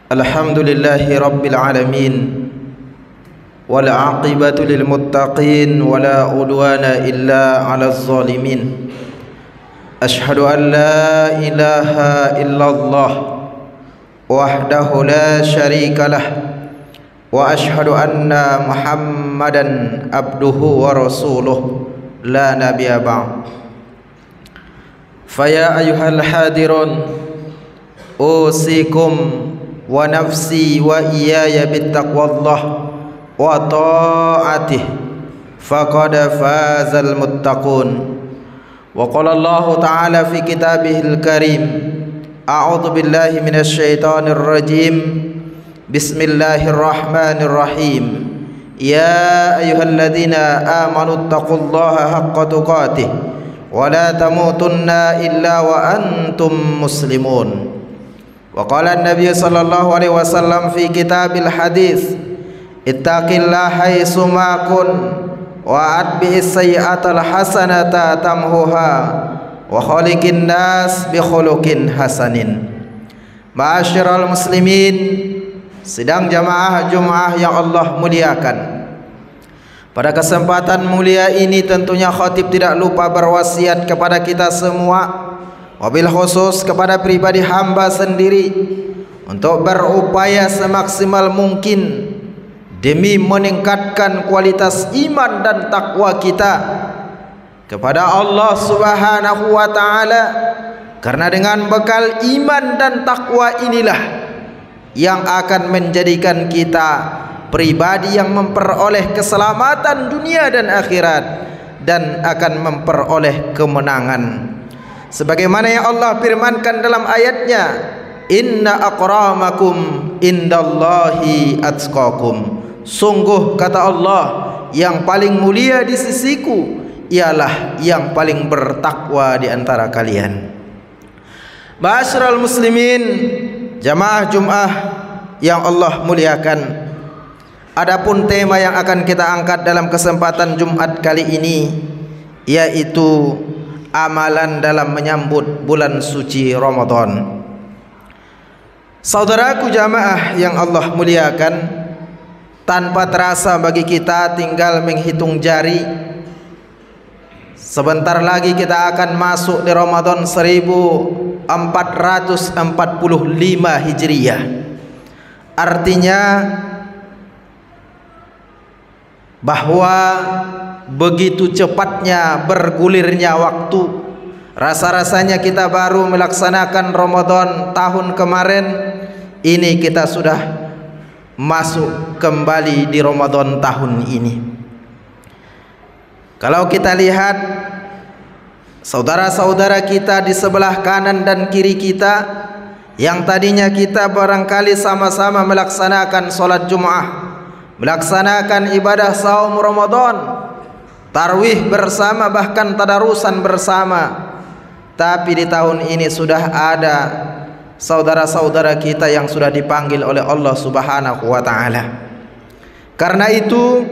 Alhamdulillahi Rabbil Alamin, wal aqibatu lil muttaqin, wala udwana illa 'alaz zalimin. Ashhadu an la ilaha illallah wahdahu la syarika lah, wa ashhadu anna Muhammadan abduhu wa rasuluh la nabiyya ba'd. Faya ayyuhal hadirun, usikum wa nafsi wa iyaya bittaqwallah wa ta'atih, faqad fazal muttaqun. Wa qala Allah ta'ala fi kitabihil karim, a'udzu billahi minasy syaithanir rajim, bismillahirrahmanirrahim. Ya ayyuhalladzina amanu taqullaha haqqa tuqatih wa la tamutunna illa wa antum muslimun. Wa qala an-nabiy sallallahu alaihi wasallam fi kitabil hadis, ittaqillaha haitsu ma kun wa atbi'is sayyi'atal hasanata tamhuha wa khaliqin nas bi khuluqin hasanin. Ma'asyiral muslimin, sidang jamaah Jumat yang Allah muliakan. Pada kesempatan mulia ini tentunya khatib tidak lupa berwasiat kepada kita semua, wabil khusus kepada pribadi hamba sendiri, untuk berupaya semaksimal mungkin demi meningkatkan kualitas iman dan takwa kita kepada Allah Subhanahu wa ta'ala. Karena dengan bekal iman dan takwa inilah yang akan menjadikan kita pribadi yang memperoleh keselamatan dunia dan akhirat, dan akan memperoleh kemenangan. Sebagaimana yang Allah firmankan dalam ayatnya, inna akramakum indallahi atqakum. Sungguh kata Allah, yang paling mulia di sisiku ialah yang paling bertakwa di antara kalian. Ma'asyiral muslimin, jamaah Jumat yang Allah muliakan. Adapun tema yang akan kita angkat dalam kesempatan Jumat kali ini, yaitu amalan dalam menyambut bulan suci Ramadan. Saudaraku jamaah yang Allah muliakan, tanpa terasa bagi kita tinggal menghitung jari, sebentar lagi kita akan masuk di Ramadan 1445 Hijriah. Artinya bahwa begitu cepatnya bergulirnya waktu. Rasa-rasanya kita baru melaksanakan Ramadan tahun kemarin, ini kita sudah masuk kembali di Ramadan tahun ini. Kalau kita lihat saudara-saudara kita di sebelah kanan dan kiri kita, yang tadinya kita barangkali sama-sama melaksanakan sholat Jumat, melaksanakan ibadah saum Ramadan, tarawih bersama, bahkan tadarusan bersama, tapi di tahun ini sudah ada saudara-saudara kita yang sudah dipanggil oleh Allah Subhanahu wa ta'ala. Karena itu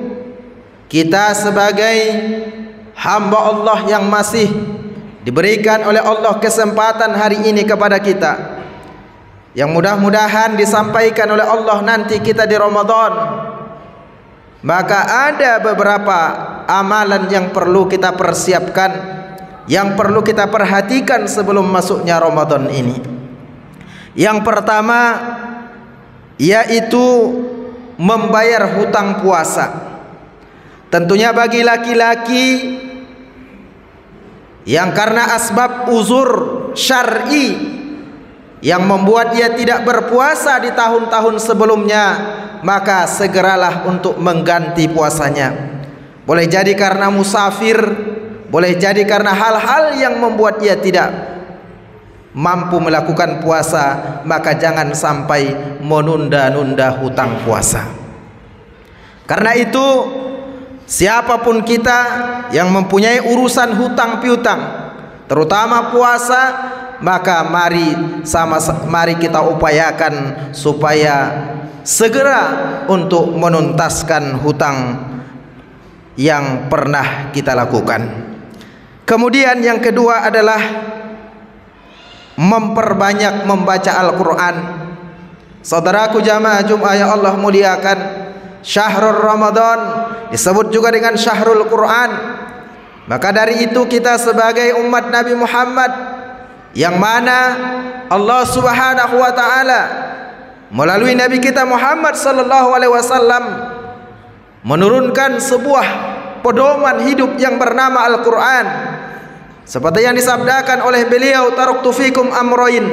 kita sebagai hamba Allah yang masih diberikan oleh Allah kesempatan hari ini kepada kita, yang mudah-mudahan disampaikan oleh Allah nanti kita di Ramadan, maka ada beberapa amalan yang perlu kita persiapkan, yang perlu kita perhatikan sebelum masuknya Ramadan ini. Yang pertama yaitu membayar hutang puasa. Tentunya bagi laki-laki yang karena asbab uzur syar'i yang membuat dia tidak berpuasa di tahun-tahun sebelumnya, maka segeralah untuk mengganti puasanya. Boleh jadi karena musafir, boleh jadi karena hal-hal yang membuat dia tidak mampu melakukan puasa, maka jangan sampai menunda-nunda hutang puasa. Karena itu siapapun kita yang mempunyai urusan hutang piutang, terutama puasa, maka mari kita upayakan supaya segera untuk menuntaskan hutang yang pernah kita lakukan. Kemudian yang kedua adalah memperbanyak membaca Al-Quran. Saudaraku jamaah Jumat yang Allah muliakan, Syahrul Ramadan disebut juga dengan Syahrul Quran. Maka dari itu kita sebagai umat Nabi Muhammad, yang mana Allah Subhanahu wa taala melalui Nabi kita Muhammad sallallahu alaihi wasallam menurunkan sebuah pedoman hidup yang bernama Al-Quran. Seperti yang disabdakan oleh beliau, taraktu fikum amrayn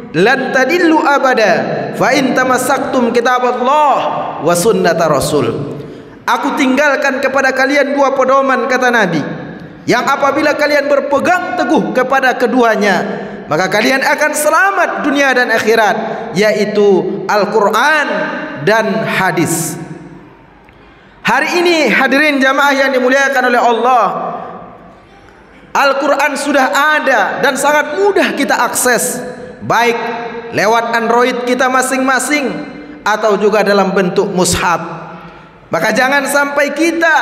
lan tadillu abada fa in tamassaktum kitaballah wa sunnata rasul. Aku tinggalkan kepada kalian dua pedoman, kata Nabi, yang apabila kalian berpegang teguh kepada keduanya, maka kalian akan selamat dunia dan akhirat, yaitu Al-Quran dan hadis. Hari ini hadirin jamaah yang dimuliakan oleh Allah, Al-Quran sudah ada dan sangat mudah kita akses, baik lewat Android kita masing-masing atau juga dalam bentuk mushaf. Maka jangan sampai kita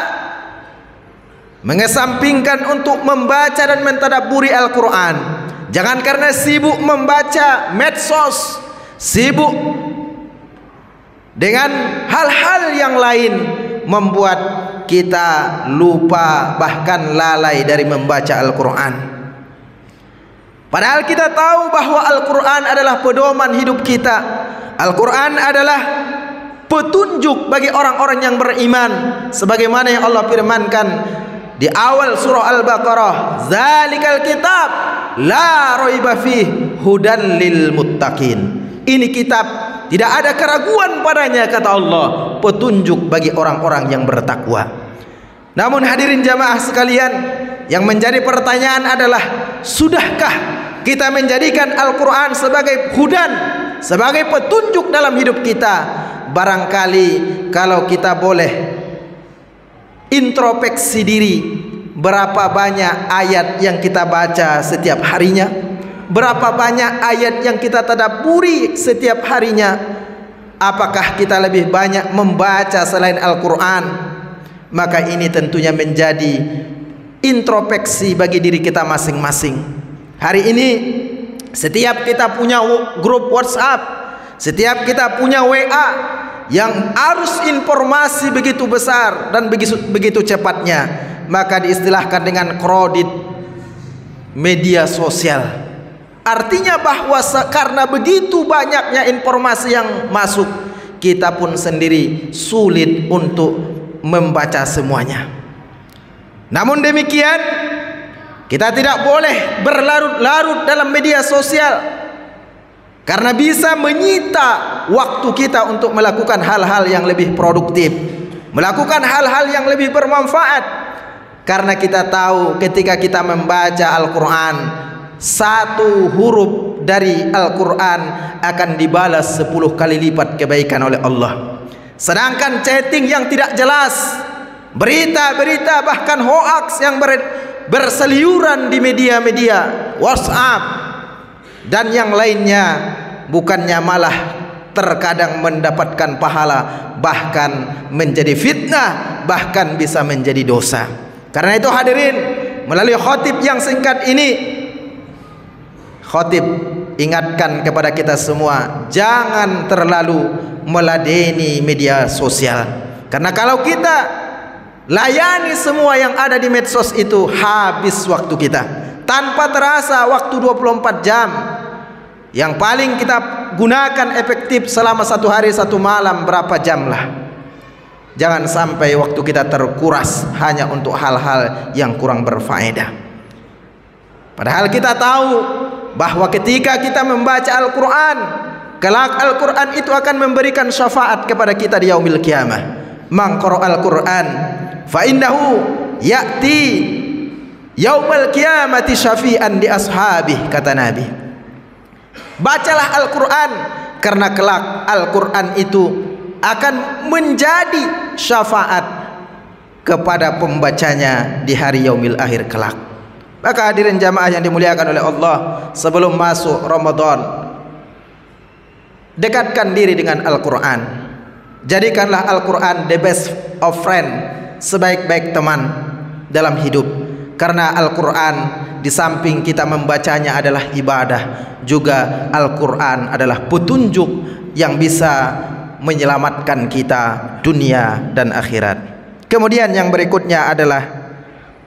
mengesampingkan untuk membaca dan mentadabburi Al-Quran. Jangan karena sibuk membaca medsos, sibuk dengan hal-hal yang lain, membuat kita lupa bahkan lalai dari membaca Al-Quran. Padahal kita tahu bahwa Al-Quran adalah pedoman hidup kita. Al-Quran adalah petunjuk bagi orang-orang yang beriman, sebagaimana yang Allah firmankan di awal surah Al-Baqarah, zalikal kitab la raiba fih hudan lil muttaqin. Ini kitab tidak ada keraguan padanya, kata Allah, petunjuk bagi orang-orang yang bertakwa. Namun hadirin jamaah sekalian, yang menjadi pertanyaan adalah, sudahkah kita menjadikan Al-Quran sebagai hudan, sebagai petunjuk dalam hidup kita? Barangkali kalau kita boleh introspeksi diri, berapa banyak ayat yang kita baca setiap harinya, berapa banyak ayat yang kita tadabburi setiap harinya. Apakah kita lebih banyak membaca selain Al-Quran? Maka ini tentunya menjadi introspeksi bagi diri kita masing-masing. Hari ini setiap kita punya grup WhatsApp, setiap kita punya WA yang arus informasi begitu besar dan begitu cepatnya, maka diistilahkan dengan kredit media sosial. Artinya bahwa karena begitu banyaknya informasi yang masuk, kita pun sendiri sulit untuk membaca semuanya. Namun demikian, kita tidak boleh berlarut-larut dalam media sosial, karena bisa menyita waktu kita untuk melakukan hal-hal yang lebih produktif, melakukan hal-hal yang lebih bermanfaat. Karena kita tahu ketika kita membaca Al-Quran, satu huruf dari Al-Quran akan dibalas 10 kali lipat kebaikan oleh Allah. Sedangkan chatting yang tidak jelas, berita-berita bahkan hoaks yang berseliuran di media-media WhatsApp dan yang lainnya, bukannya malah terkadang mendapatkan pahala, bahkan menjadi fitnah, bahkan bisa menjadi dosa. Karena itu hadirin, melalui khotib yang singkat ini, khotib ingatkan kepada kita semua, jangan terlalu meladeni media sosial. Karena kalau kita layani semua yang ada di medsos itu, habis waktu kita tanpa terasa. Waktu 24 jam yang paling kita gunakan efektif selama 1 hari 1 malam, berapa jam lah. Jangan sampai waktu kita terkuras hanya untuk hal-hal yang kurang berfaedah. Padahal kita tahu bahwa ketika kita membaca Al-Quran, kelak Al-Quran itu akan memberikan syafaat kepada kita di yaumil qiyamah. Man qara'al Quran fa innahu ya'ti yaumal qiyamati syafi'an di ashabih, kata Nabi. Bacalah Al-Quran, karena kelak Al-Quran itu akan menjadi syafaat kepada pembacanya di hari yaumil akhir kelak. Maka hadirin jamaah yang dimuliakan oleh Allah, sebelum masuk Ramadan, dekatkan diri dengan Al-Quran. Jadikanlah Al-Quran the best of friend, sebaik-baik teman dalam hidup. Karena Al-Quran di samping kita membacanya adalah ibadah, juga Al-Quran adalah petunjuk yang bisa menyelamatkan kita dunia dan akhirat. Kemudian yang berikutnya adalah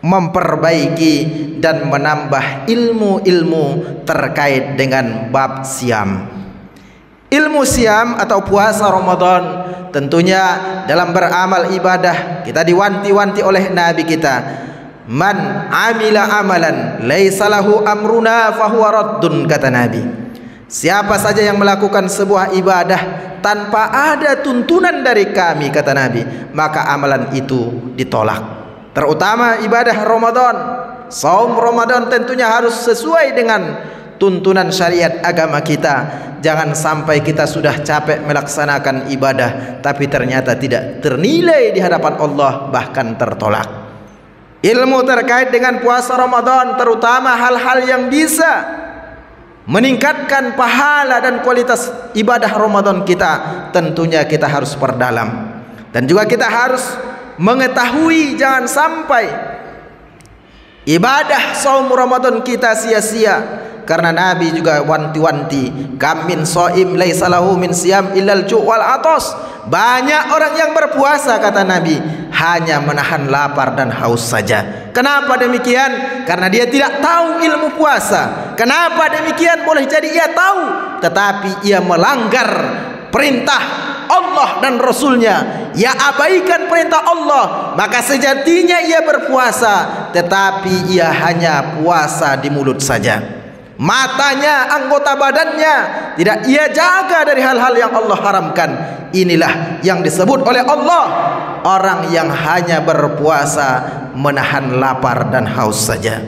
memperbaiki dan menambah ilmu-ilmu terkait dengan bab siam. Ilmu siam atau puasa Ramadan, tentunya dalam beramal ibadah kita diwanti-wanti oleh Nabi kita, man amila amalan laisa lahu amruna fahuwa raddun, kata Nabi. Siapa saja yang melakukan sebuah ibadah tanpa ada tuntunan dari kami, kata Nabi, maka amalan itu ditolak. Terutama ibadah Ramadan, saum Ramadan tentunya harus sesuai dengan tuntunan syariat agama kita. Jangan sampai kita sudah capek melaksanakan ibadah tapi ternyata tidak ternilai di hadapan Allah, bahkan tertolak. Ilmu terkait dengan puasa Ramadan, terutama hal-hal yang bisa meningkatkan pahala dan kualitas ibadah Ramadan kita, tentunya kita harus perdalam. Dan juga kita harus mengetahui jangan sampai ibadah saum Ramadan kita sia-sia. Karena Nabi juga wanti-wanti, kam min shaim laisa lahu min siyam illal ju' wal atas. Banyak orang yang berpuasa, kata Nabi, hanya menahan lapar dan haus saja. Kenapa demikian? Karena dia tidak tahu ilmu puasa. Kenapa demikian? Boleh jadi ia tahu, tetapi ia melanggar perintah Allah dan Rasulnya. Ia abaikan perintah Allah, maka sejatinya ia berpuasa, tetapi ia hanya puasa di mulut saja. Matanya, anggota badannya tidak ia jaga dari hal-hal yang Allah haramkan. Inilah yang disebut oleh Allah orang yang hanya berpuasa menahan lapar dan haus saja.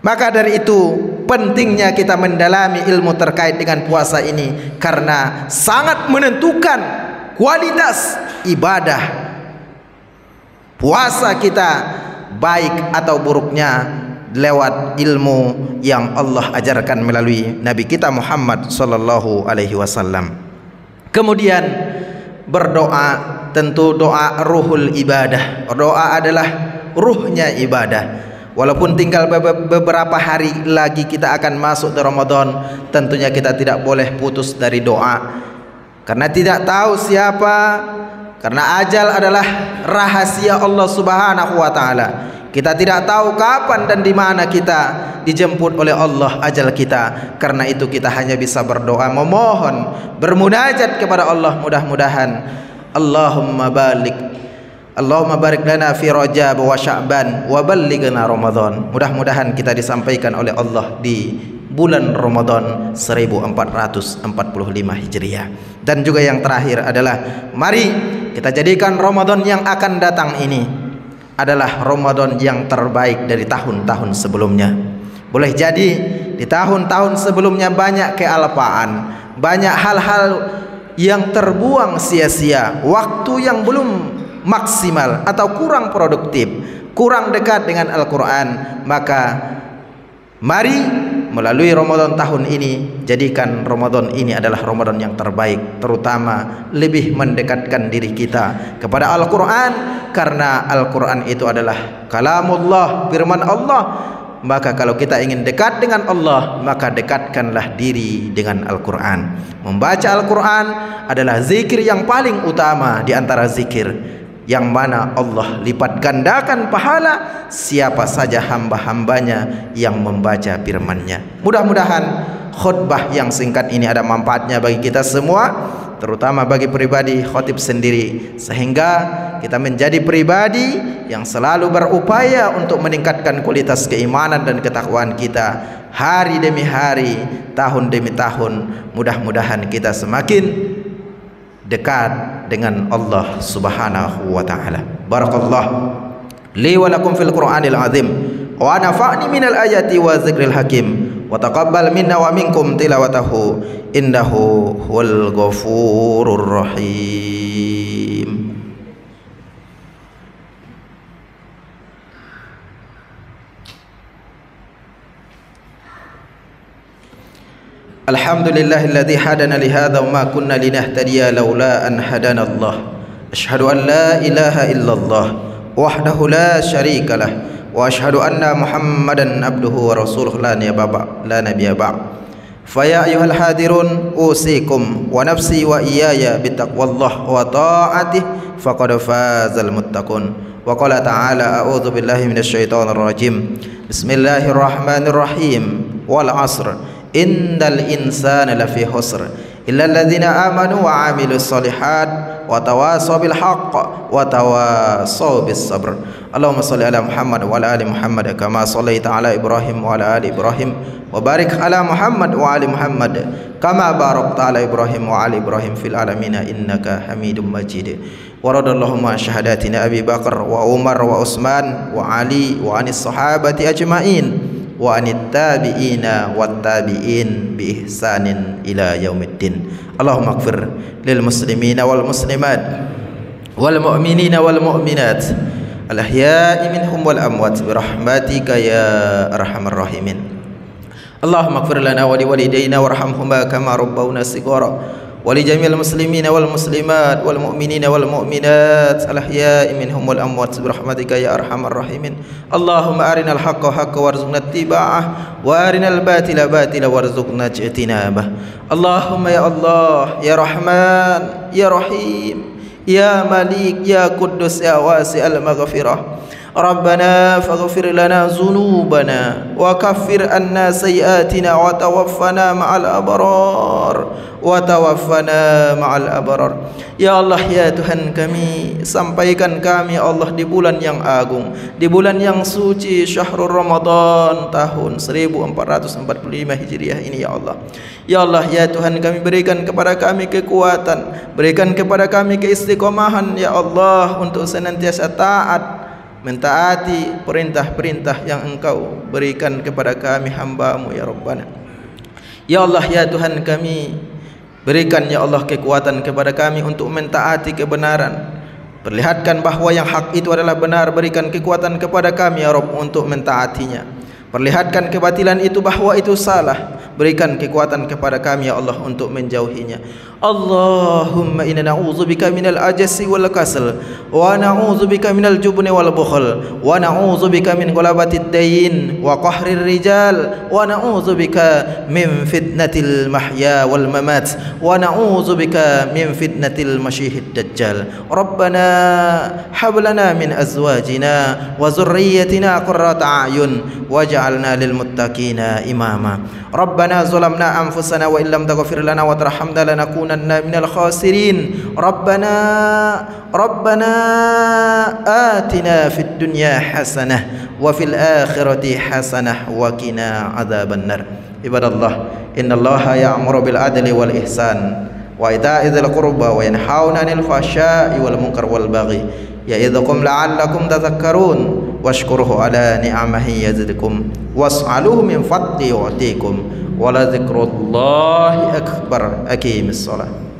Maka dari itu pentingnya kita mendalami ilmu terkait dengan puasa ini, karena sangat menentukan kualitas ibadah puasa kita, baik atau buruknya lewat ilmu yang Allah ajarkan melalui Nabi kita Muhammad sallallahu alaihi wasallam. Kemudian berdoa, tentu doa ruhul ibadah. Doa adalah ruhnya ibadah. Walaupun tinggal beberapa hari lagi kita akan masuk ke Ramadan, tentunya kita tidak boleh putus dari doa. Karena tidak tahu siapa, karena ajal adalah rahasia Allah Subhanahu wa taala. Kita tidak tahu kapan dan di mana kita dijemput oleh Allah ajal kita. Karena itu kita hanya bisa berdoa, memohon, bermunajat kepada Allah. Mudah-mudahan Allahumma barik lana fi Rajab wa Sya'ban wa ballighna Ramadan. Mudah-mudahan kita disampaikan oleh Allah di bulan Ramadan 1445 Hijriah. Dan juga yang terakhir adalah mari kita jadikan Ramadan yang akan datang ini adalah Ramadan yang terbaik dari tahun-tahun sebelumnya. Boleh jadi di tahun-tahun sebelumnya banyak kealpaan, banyak hal-hal yang terbuang sia-sia, waktu yang belum maksimal atau kurang produktif, kurang dekat dengan Al-Quran. Maka mari melalui Ramadan tahun ini, jadikan Ramadan ini adalah Ramadan yang terbaik, terutama lebih mendekatkan diri kita kepada Al-Quran. Karena Al-Quran itu adalah kalamullah, firman Allah. Maka kalau kita ingin dekat dengan Allah, maka dekatkanlah diri dengan Al-Quran. Membaca Al-Quran adalah zikir yang paling utama di antara zikir, yang mana Allah lipat gandakan pahala siapa saja hamba-hambanya yang membaca firman-Nya. Mudah-mudahan khutbah yang singkat ini ada manfaatnya bagi kita semua, terutama bagi pribadi khotib sendiri, sehingga kita menjadi pribadi yang selalu berupaya untuk meningkatkan kualitas keimanan dan ketakwaan kita hari demi hari, tahun demi tahun. Mudah-mudahan kita semakin dekat dengan Allah Subhanahu wa taala. Barakallah li wa lakum fil Qur'anil azim wa nafa'ni minal ayati wa dzikril hakim wa taqabbal minna wa minkum tilawatahu innahu huwal ghafurur rahim. Alhamdulillahilladzi hadana li hadza wa ma kunna linahtadiya laula an hadana Allah. Asyhadu an la ilaha illallah wahdahu la syarika lah وأشهد أن محمدا عبده ورسوله لا نبي بعد فيا أيها الحاضرون أوصيكم ونفسي وإياي بتقوى الله وطاعته فقد فاز المتقون وقال تعالى أعوذ بالله من الشيطان الرجيم بسم الله الرحمن الرحيم والعصر إن الإنسان لفي خسر إلا الذين آمنوا وعملوا الصالحات وتواصوا بالحق وتواصوا بالصبر اللهم صل على محمد وعلى آل محمد كما صليت على إبراهيم وعلى آل إبراهيم وبارك على محمد وعلى محمد كما باركت على إبراهيم وعلى إبراهيم في العالمين إنك حميد مجيد ورضي اللهم عن شهاداتنا أبي بكر وعمر وعثمان وعلي وعن الصحابة أجمعين وعن التابعين والتابعين بإحسان إلى يوم الدين اللهم اغفر للمسلمين والمسلمات والمؤمنين والمؤمنات الأحياء منهم والأموات برحمتك يا أرحم الراحمين اللهم اغفر لنا ولوالدينا وارحمهما كما ربونا صغارا ولجميع المسلمين والمسلمات والمؤمنين والمؤمنات الأحياء منهم والأموات برحمتك يا أرحم الراحمين اللهم أرنا الحق حقا وارزقنا اتباعه وأرنا الباطل باطلا وارزقنا اجتنابه اللهم يا الله يا رحمن يا رحيم يا مليك يا قدوس يا واسع المغفرة ربنا فاغفر لنا ذنوبنا وكفر عنا سيئاتنا وتوفنا مع الأبرار Ya Allah ya Tuhan kami, sampaikan kami Allah di bulan yang agung, di bulan yang suci Syahrul Ramadan tahun 1445 Hijriah ini ya Allah. Ya Allah ya Tuhan kami, berikan kepada kami kekuatan, berikan kepada kami keistiqomahan ya Allah untuk senantiasa taat mentaati perintah-perintah yang Engkau berikan kepada kami hamba-Mu ya Rabbana. Ya Allah ya Tuhan kami, berikan ya Allah kekuatan kepada kami untuk mentaati kebenaran. Perlihatkan bahwa yang hak itu adalah benar, berikan kekuatan kepada kami ya Rabb untuk mentaatinya. Perlihatkan kebatilan itu bahwa itu salah, berikan kekuatan kepada kami ya Allah untuk menjauhinya. Allahumma inna na'udzubika minal ajzi wal kasal wa na'udzubika minal jubni wal bukhl wa na'udzubika min ghalabatid dayn wa qahrir rijal wa na'udzubika min fitnatil mahya wal mamat wa na'udzubika min fitnatil masyihid dajjal. Rabbana hab lana min azwajina wa dhurriyyatina qurrata a'yun waj'alna lil muttaqina imama. Rabbana zalamna anfusana wa illam taghfir lana wa tarhamna lanakunanna minal khasirin. Rabbana atina fid dunya hasanah wa fil akhirati hasanah wa qina adzabannar. Ibadallah, innallaha ya'muru bil adli wal ihsan wa ita'i dzil qurba wa yanhauna 'anil fahsya'i wal munkar wal baghi ya'idzukum la'allakum tadhakkarun washkuruhu ala ni'amihi yazidkum was'aluhu min fadli yu'tikum wa la dzikrullahi akbar. Aqimis shalah.